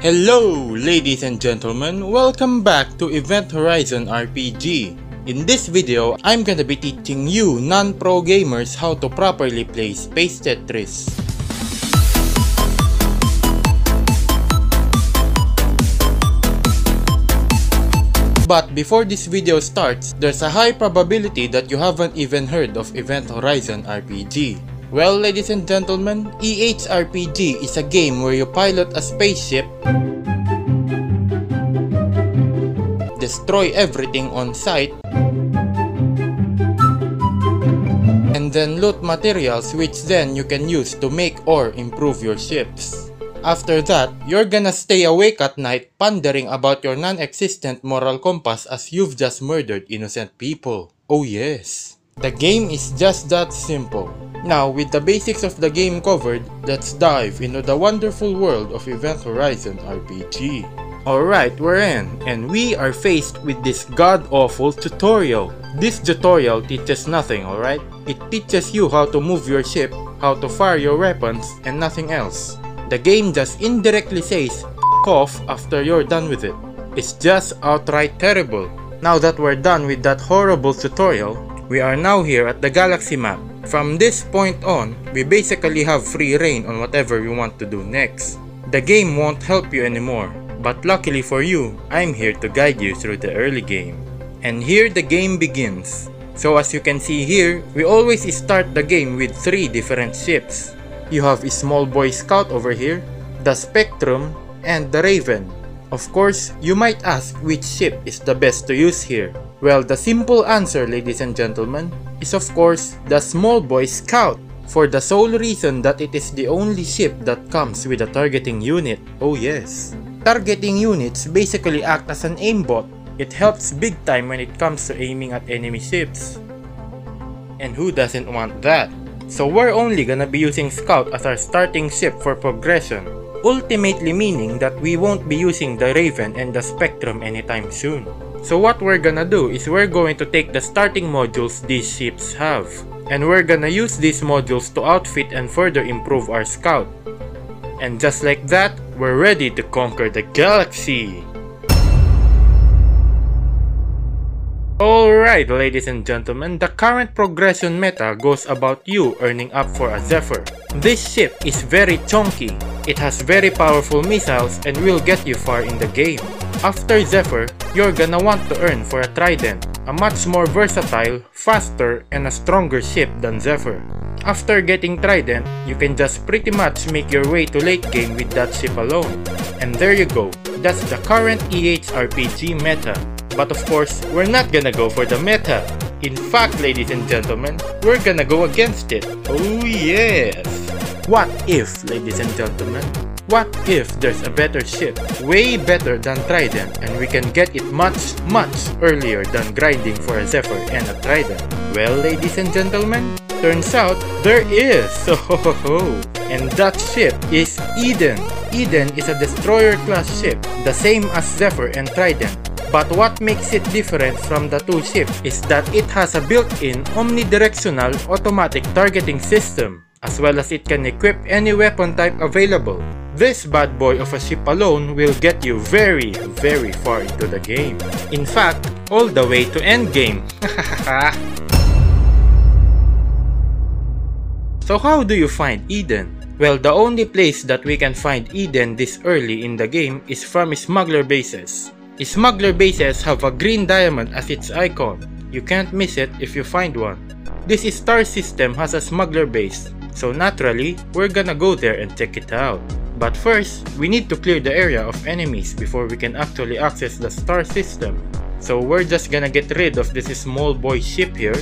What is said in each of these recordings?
Hello ladies and gentlemen, welcome back to Event Horizon RPG. In this video, I'm gonna be teaching you non-pro gamers how to properly play Space Tetris. But before this video starts, there's a high probability that you haven't even heard of Event Horizon RPG. Well, ladies and gentlemen, EHRPG is a game where you pilot a spaceship, destroy everything on sight, and then loot materials which then you can use to make or improve your ships. After that, you're gonna stay awake at night pondering about your non-existent moral compass as you've just murdered innocent people. Oh yes. The game is just that simple. Now, with the basics of the game covered, let's dive into the wonderful world of Event Horizon RPG. Alright, we're in, and we are faced with this god-awful tutorial. This tutorial teaches nothing, alright? It teaches you how to move your ship, how to fire your weapons, and nothing else. The game just indirectly says, "F*** off" after you're done with it. It's just outright terrible. Now that we're done with that horrible tutorial, we are now here at the galaxy map. From this point on, we basically have free reign on whatever we want to do next. The game won't help you anymore, but luckily for you, I'm here to guide you through the early game. And here the game begins. So as you can see here, we always start the game with 3 different ships. You have a small boy scout over here, the Spectrum, and the Raven. Of course, you might ask which ship is the best to use here. Well, the simple answer, ladies and gentlemen, is of course the small boy scout, for the sole reason that it is the only ship that comes with a targeting unit. Oh yes. Targeting units basically act as an aimbot. It helps big time when it comes to aiming at enemy ships. And who doesn't want that? So we're only gonna be using Scout as our starting ship for progression, ultimately meaning that we won't be using the Raven and the Spectrum anytime soon. So what we're gonna do is we're going to take the starting modules these ships have, and we're gonna use these modules to outfit and further improve our Scout. And just like that, we're ready to conquer the galaxy! Alright ladies and gentlemen, the current progression meta goes about you earning up for a Zephyr. This ship is very chunky, it has very powerful missiles and will get you far in the game. After Zephyr, you're gonna want to earn for a Trident, a much more versatile, faster, and a stronger ship than Zephyr. After getting Trident, you can just pretty much make your way to late game with that ship alone. And there you go, that's the current EHRPG meta. But of course, we're not gonna go for the meta. In fact, ladies and gentlemen, we're gonna go against it. Oh yes! What if, ladies and gentlemen? What if there's a better ship, way better than Trident, and we can get it much earlier than grinding for a Zephyr and a Trident? Well, ladies and gentlemen, turns out there is! And that ship is Eden. Eden is a destroyer class ship, the same as Zephyr and Trident. But what makes it different from the two ships is that it has a built-in omnidirectional automatic targeting system, as well as it can equip any weapon type available. This bad boy of a ship alone will get you very far into the game. In fact, all the way to endgame. So how do you find Eden? Well, the only place that we can find Eden this early in the game is from smuggler bases. Smuggler bases have a green diamond as its icon. You can't miss it if you find one. This star system has a smuggler base, so naturally, we're gonna go there and check it out. But first, we need to clear the area of enemies before we can actually access the star system. So we're just gonna get rid of this small boy ship here.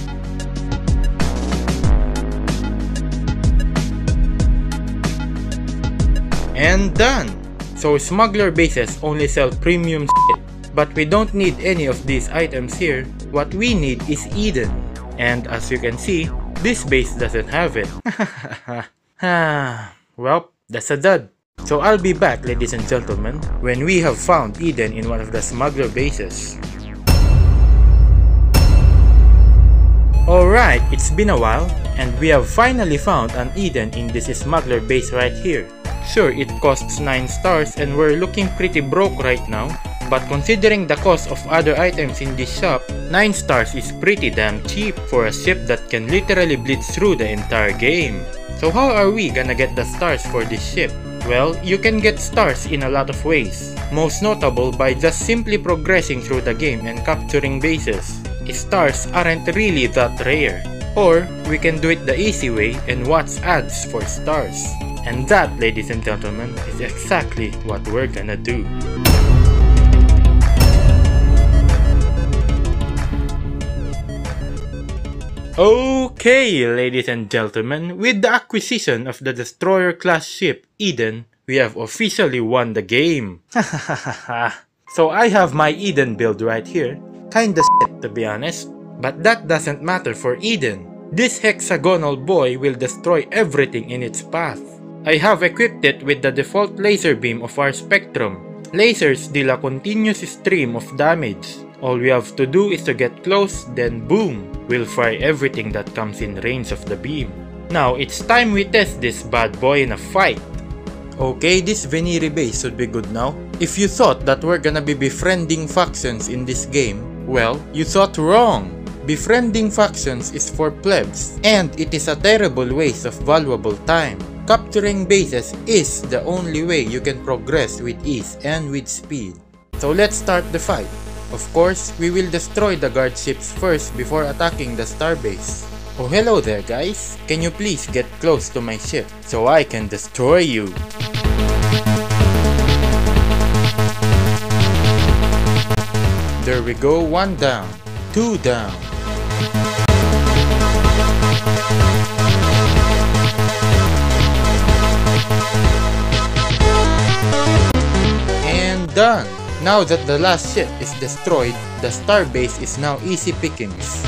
And done! So smuggler bases only sell premium shit, but we don't need any of these items here. What we need is Eden. And as you can see, this base doesn't have it. Well, that's a dud. So I'll be back, ladies and gentlemen, when we have found Eden in one of the smuggler bases. Alright, it's been a while, and we have finally found an Eden in this smuggler base right here. Sure, it costs 9 stars and we're looking pretty broke right now, but considering the cost of other items in this shop, 9 stars is pretty damn cheap for a ship that can literally blitz through the entire game. So how are we gonna get the stars for this ship? Well, you can get stars in a lot of ways, most notable by just simply progressing through the game and capturing bases. Stars aren't really that rare. Or, we can do it the easy way and watch ads for stars. And that, ladies and gentlemen, is exactly what we're gonna do. Okay, ladies and gentlemen, with the acquisition of the destroyer class ship Eden, we have officially won the game. So I have my Eden build right here. Kinda shit to be honest, but that doesn't matter for Eden. This hexagonal boy will destroy everything in its path. I have equipped it with the default laser beam of our spectrum. Lasers deal a continuous stream of damage. All we have to do is to get close, then boom, we'll fry everything that comes in range of the beam. Now it's time we test this bad boy in a fight. Okay, this Veneri base should be good now. If you thought that we're gonna be befriending factions in this game, well, you thought wrong. Befriending factions is for plebs, and it is a terrible waste of valuable time. Capturing bases is the only way you can progress with ease and with speed. So let's start the fight. Of course, we will destroy the guard ships first before attacking the starbase. Oh hello there guys, can you please get close to my ship so I can destroy you? There we go, 1 down, 2 down. And done! Now that the last ship is destroyed, the starbase is now easy pickings.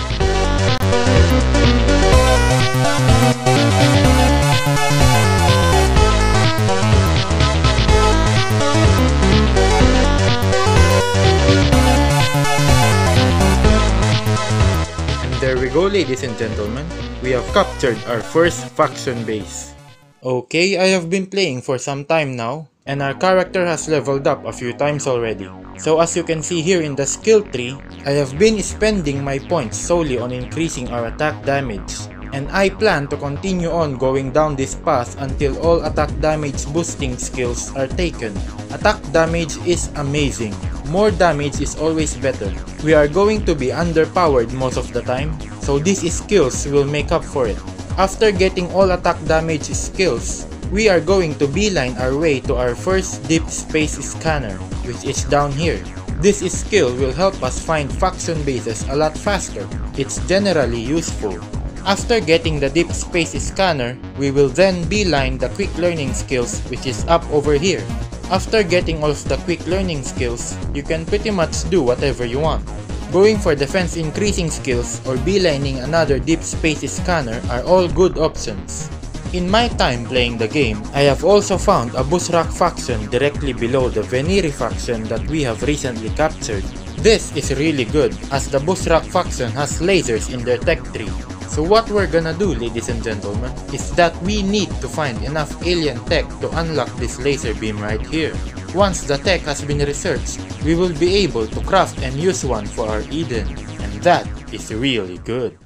And there we go, ladies and gentlemen, we have captured our first faction base. Okay, I have been playing for some time now, and our character has leveled up a few times already. So as you can see here in the skill tree, I have been spending my points solely on increasing our attack damage. And I plan to continue on going down this path until all attack damage boosting skills are taken. Attack damage is amazing. More damage is always better. We are going to be underpowered most of the time, so these skills will make up for it. After getting all attack damage skills, we are going to beeline our way to our first deep space scanner, which is down here. This skill will help us find faction bases a lot faster. It's generally useful. After getting the deep space scanner, we will then beeline the quick learning skills, which is up over here. After getting all of the quick learning skills, you can pretty much do whatever you want. Going for defense increasing skills or beelining another deep space scanner are all good options. In my time playing the game, I have also found a Busrak faction directly below the Veneri faction that we have recently captured. This is really good as the Busrak faction has lasers in their tech tree. So what we're gonna do, ladies and gentlemen, is that we need to find enough alien tech to unlock this laser beam right here. Once the tech has been researched, we will be able to craft and use one for our Eden, and that is really good.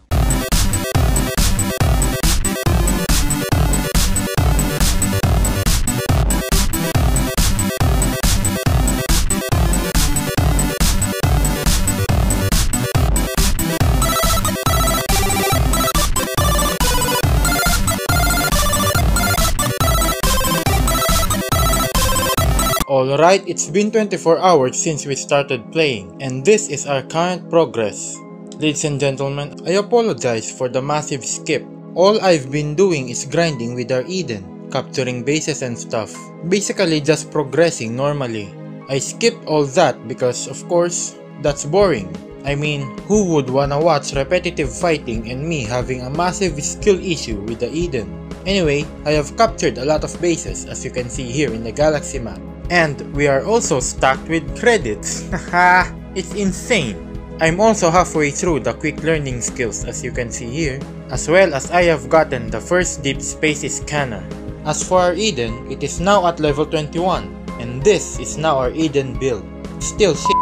Alright, it's been 24 hours since we started playing, and this is our current progress. Ladies and gentlemen, I apologize for the massive skip. All I've been doing is grinding with our Eden, capturing bases and stuff. Basically just progressing normally. I skipped all that because, of course, that's boring. I mean, who would wanna watch repetitive fighting and me having a massive skill issue with the Eden? Anyway, I have captured a lot of bases as you can see here in the galaxy map. And we are also stacked with credits. Haha, it's insane. I'm also halfway through the quick learning skills as you can see here, as well as I have gotten the first deep space scanner. As for our Eden, it is now at level 21, and this is now our Eden build. Still shit,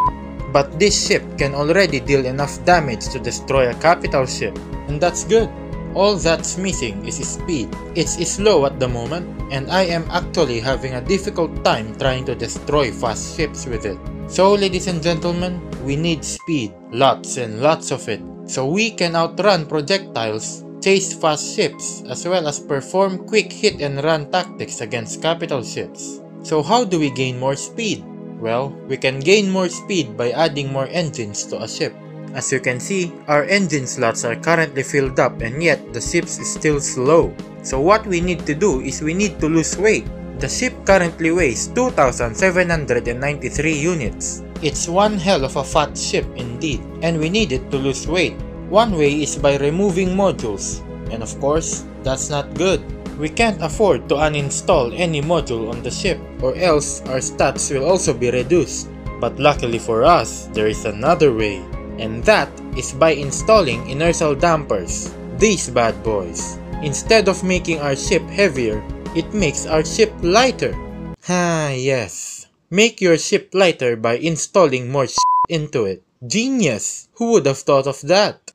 but this ship can already deal enough damage to destroy a capital ship, and that's good. All that's missing is speed. It's slow at the moment, and I am actually having a difficult time trying to destroy fast ships with it. So ladies and gentlemen, we need speed, lots and lots of it, so we can outrun projectiles, chase fast ships, as well as perform quick hit and run tactics against capital ships. So how do we gain more speed? Well, we can gain more speed by adding more engines to a ship. As you can see, our engine slots are currently filled up and yet the ship is still slow. So what we need to do is we need to lose weight. The ship currently weighs 2,793 units. It's one hell of a fat ship indeed, and we need it to lose weight. One way is by removing modules, and of course, that's not good. We can't afford to uninstall any module on the ship, or else our stats will also be reduced. But luckily for us, there is another way, and that is by installing inertial dampers, these bad boys. Instead of making our ship heavier, it makes our ship lighter. Yes. Make your ship lighter by installing more shit into it. Genius! Who would have thought of that?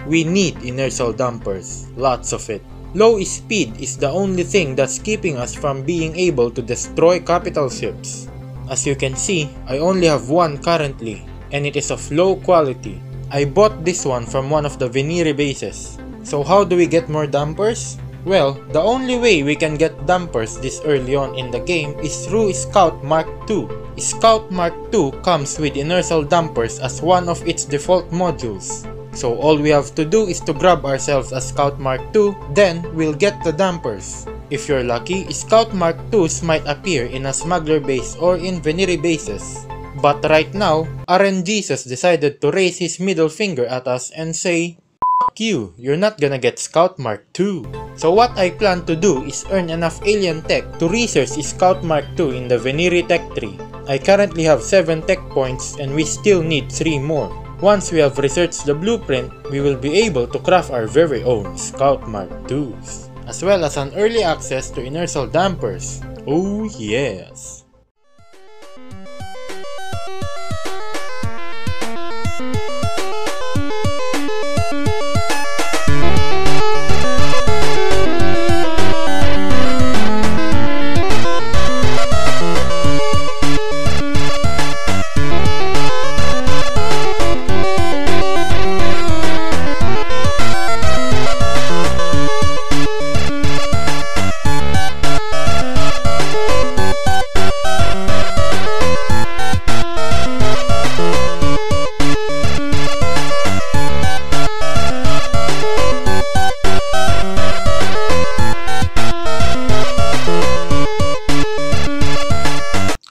We need inertial dampers, lots of it. Low speed is the only thing that's keeping us from being able to destroy capital ships. As you can see, I only have one currently, and it is of low quality. I bought this one from one of the Veneri bases. So how do we get more dampers? Well, the only way we can get dampers this early on in the game is through Scout Mark II. Scout Mark II comes with inertial dampers as one of its default modules. So all we have to do is to grab ourselves a Scout Mark II, then we'll get the dampers. If you're lucky, Scout Mark IIs might appear in a smuggler base or in Veneri bases. But right now, RNGesus decided to raise his middle finger at us and say, "F you, you're not gonna get Scout Mark II. So what I plan to do is earn enough alien tech to research Scout Mark II in the Veneri tech tree. I currently have 7 tech points and we still need 3 more. Once we have researched the blueprint, we will be able to craft our very own Scout Mark IIs, as well as an early access to inertial dampers. Oh yes!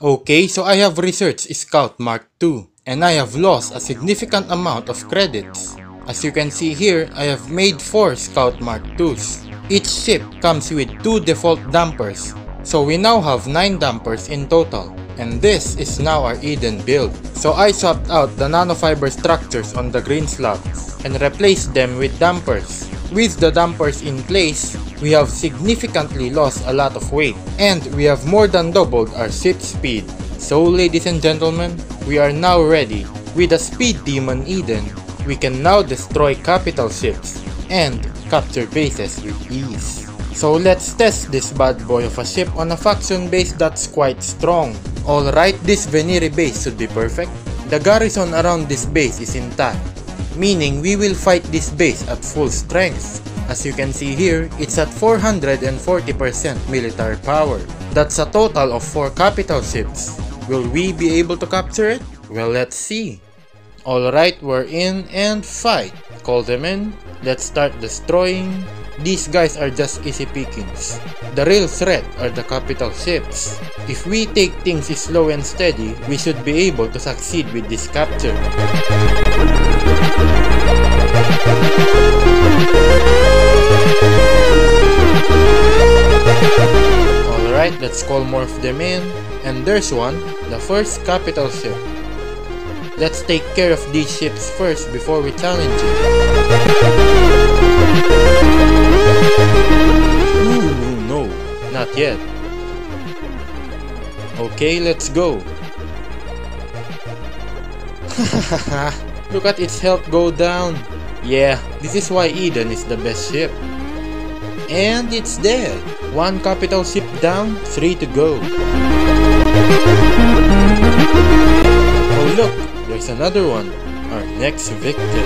Okay, so I have researched Scout Mark II, and I have lost a significant amount of credits. As you can see here, I have made 4 Scout Mark IIs. Each ship comes with 2 default dampers, so we now have 9 dampers in total. And this is now our Eden build. So I swapped out the nanofiber structures on the green slots and replaced them with dampers. With the dampers in place, we have significantly lost a lot of weight, and we have more than doubled our ship speed. So ladies and gentlemen, we are now ready. With a speed demon Eden, we can now destroy capital ships and capture bases with ease. So let's test this bad boy of a ship on a faction base that's quite strong. Alright, this Veneri base should be perfect. The garrison around this base is intact, meaning we will fight this base at full strength. As you can see here, it's at 440% military power. That's a total of 4 capital ships. Will we be able to capture it? Well, let's see. Alright, we're in and fight. Call them in. Let's start destroying. These guys are just easy pickings. The real threat are the capital ships. If we take things slow and steady, we should be able to succeed with this capture. Alright, let's call more of them in. And there's one, the first capital ship. Let's take care of these ships first before we challenge it. Ooh, no. not yet. Okay, let's go. Look at its health go down. Yeah, this is why Eden is the best ship. And it's dead. 1 capital ship down, 3 to go. Oh look, there's another one. Our next victim.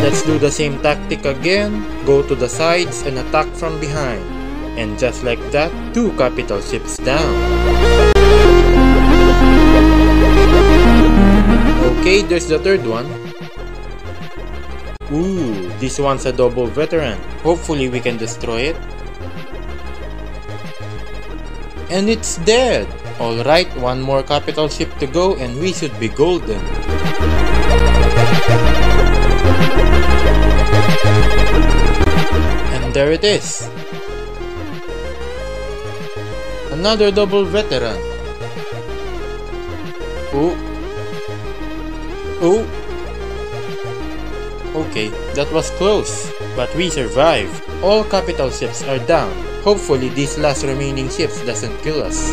Let's do the same tactic again. Go to the sides and attack from behind. And just like that, 2 capital ships down. Okay, there's the third one. Ooh, this one's a double veteran. Hopefully we can destroy it. And it's dead! Alright, 1 more capital ship to go and we should be golden. And there it is. Another double veteran. Oh. Oh. Okay, that was close, but we survived. All capital ships are down. Hopefully these last remaining ships doesn't kill us.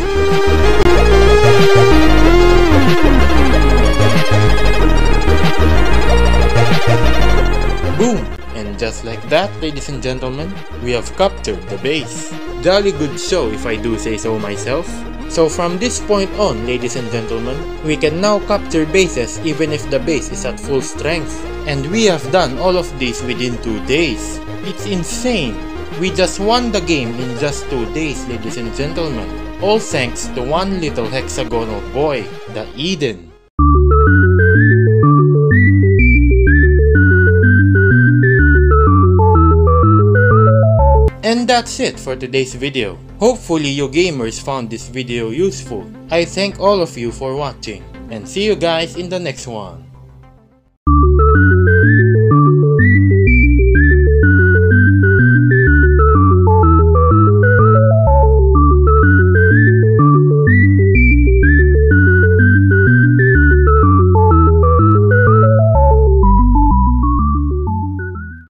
Boom! And just like that, ladies and gentlemen, we have captured the base. Jolly good show if I do say so myself. So from this point on, ladies and gentlemen, we can now capture bases even if the base is at full strength. And we have done all of this within 2 days. It's insane! We just won the game in just 2 days, ladies and gentlemen. All thanks to one little hexagonal boy, the Eden. And that's it for today's video. Hopefully you gamers found this video useful. I thank all of you for watching, and see you guys in the next one.